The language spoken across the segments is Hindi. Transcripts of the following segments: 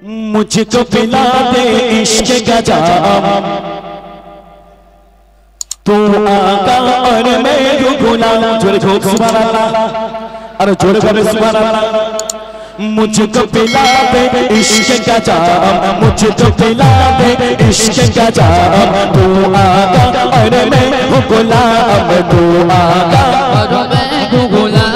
मुझको पिला दे इश्क का जाम, तू आका और मैं जो गुलाम। जोरे जोरे सुभान अल्लाह, अरे जोरे जोरे सुभान अल्लाह। मुझको पिला दे इश्क का जाम, मुझको पिला दे इश्क का जाम, तू आका और मैं हूँ गुलाम, तू आका और मैं हूँ गुलाम।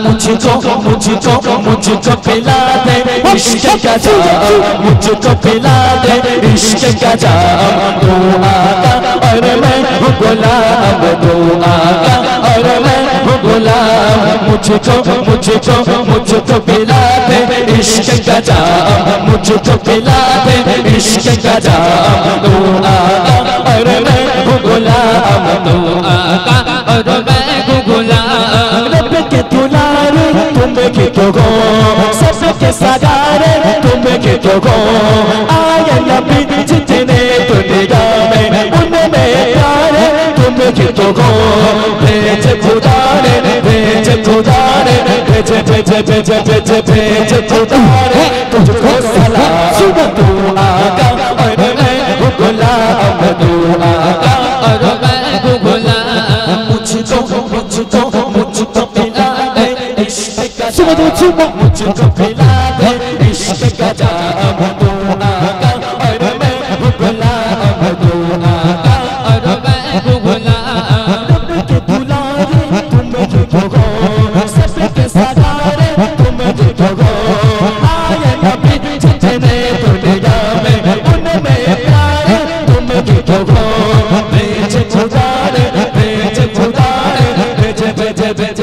मुझको मुझको मुझको पिला दे इश्क का जाम, मुझको पिला दे इश्क का जाम, तू आका और मैं हूँ गुलाम, तू आका और मैं हूँ गुलाम। मुझको मुझको मुझको पिला दे इश्क का जाम, मुझको पिला दे इश्क का जाम, तू आका और मैं हूँ गुलाम, तू आका और मैं हूँ गुलाम। रब के दुलारे तुम के तो सबके सगारे तुम के तो आया नबी जितने दुनिया में उनमें प्यारे तुम के तो भेज खुदा ने, भेज खुदा ने, भेज भेज भेज भेज भेज खुदा ने तुझको सलाम। तू आका और मैं हूँ गुलाम, तू आका और मैं हूँ गुलाम। मुझको मुझको मुझको पिला दे इश्क का जाम, मुझको पिला दे इश्क का जाम, तू आका और मैं हूँ गुलाम, तू आका और मैं हूँ गुलाम। रब के दुलारे तुम जो सबके सगारे तुम जो आए नबी जितने दुनिया में उनमें प्यारे तुम जो भेज खुदा ने, भेज खुदा ने, भेज भेज भेज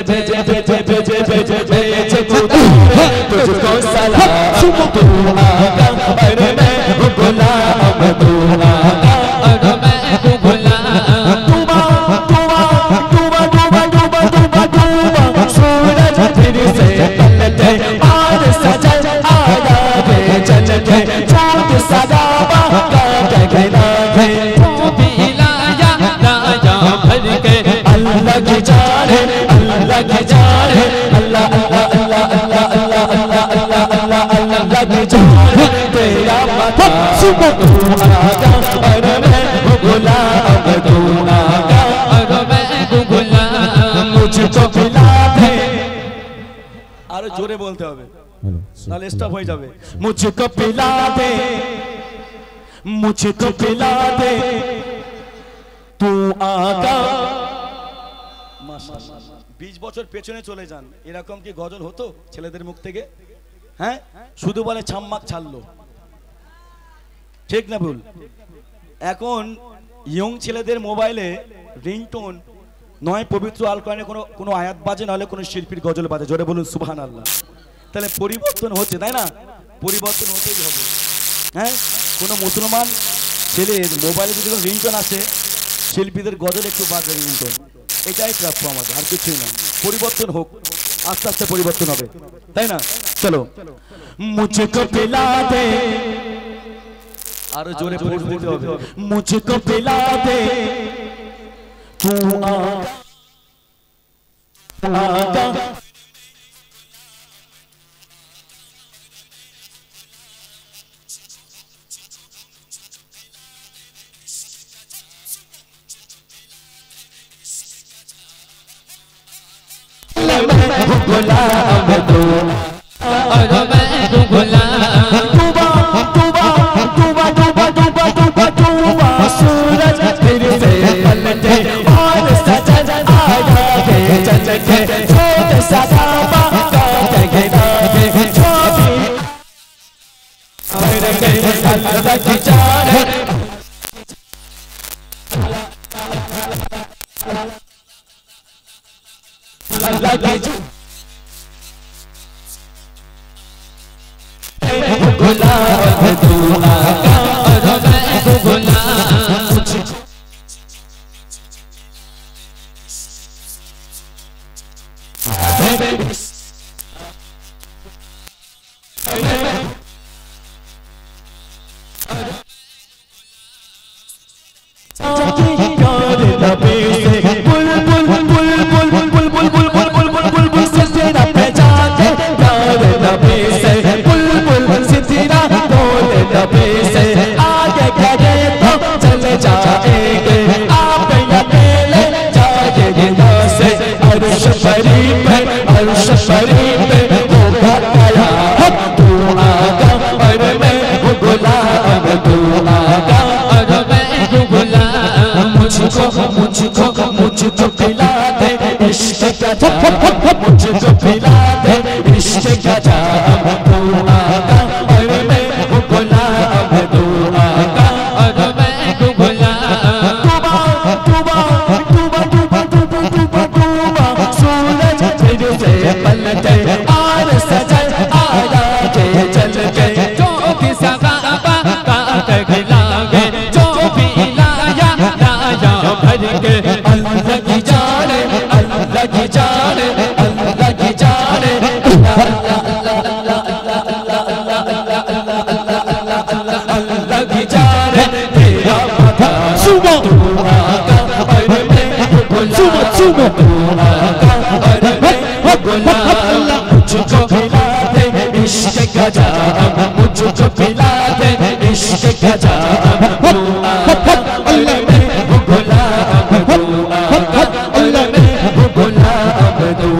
भेज भेज भेज भेज भेज खुदा ने तुझको सलाम। तू आका और मैं हूँ गुलाम, तू आका और मैं हूँ गुलाम। डूबा डूबा डूबा डूबा डूबा डूबा डूबा सूरज फिर से पलटे और सजल आया वे चल के चाँद सदाबा का कहना है तू भी लाया लाया भर के। अल्लाह की जान है, अल्लाह की जान है, अल्लाह अल्लाह अल्लाह अल्लाह अल्लाह अल्लाह अल्लाह अल्लाह अल्लाह की जान है तेरा माता। तू आका और मैं हूँ गुलाम, तू आका और मैं हूँ गुलाम। मुझको पिला दे, আরো জোরে বলতে হবে নালে স্টপ হয়ে যাবে। मुझको पिला दे, मुझको पिला दे, तू आका। 20 বছর পেছনে চলে যান, এরকম কি গজল হতো ছেলেদের মুখ থেকে? হ্যাঁ, শুধু বলে ছাম্মাক ছাড়লো, ঠিক না ভুল? এখন ইয়ং ছেলেদের মোবাইলে রিংটোন নয় পবিত্র আল কোরআনে কোনো কোনো আয়াত বাজে, নাহলে কোনো শিল্পীর গজল বাজে। জোরে বলুন সুবহানাল্লাহ। তাহলে পরিবর্তন হচ্ছে, তাই না? পরিবর্তন হতেই হবে। হ্যাঁ, কোনো মুসলমান ছেলের মোবাইলে যদি কোনো রিংটোন আসে, শিল্পীদের গজল একটু বাজে রিংটোন, এটাই প্রাপ্য আমাদের, আর কিছুই না। পরিবর্তন হোক, আস্তে আস্তে পরিবর্তন হবে, তাই না? চলো। মুঝকো পিলা দে, আরো জোরে ফোর্স দিতে হবে। মুঝকো পিলা দে, तू आका गुलाम, तू और मैं हूँ गुलाम। डूबा डूबा डूबा डूबा डूबा डूबा डूबा सूरज फिर से पलटे और सजल आया वे चल के छोटे सदाबा का कहना है जो भी मेरे के अल्लाह की जान है। अल्लाह की गुलाम, तू आका और मैं हूँ गुलाम। नबी से बुलबुल बुलबुल बुलबुल बुलबुल बुलबुल बुलबुल से तेरा पे जाके प्यार नबी से बुलबुल से तेरा मुझको पिला दे इश्क का जाम तू आका और मैं हूँ गुलाम तू आका और मैं हूँ गुलाम सूरज फिर से पलटे और सजल आया के चल गए जो भी सगाबा काट गिलागे जो भी लाया लाया भर के अल्लाह की जाने अल्लाह की जाने अल्लाह की जाने अल्लाह की जाने तेरा पता सुबह तू आका और मैं सुबह सुबह तू आका और मैं गुलाम मुझको खिला दे इश्क का जाम मुझको पिला दे इश्क का जाम तू आका और मैं गुलाम तू आका और मैं गुलाम तू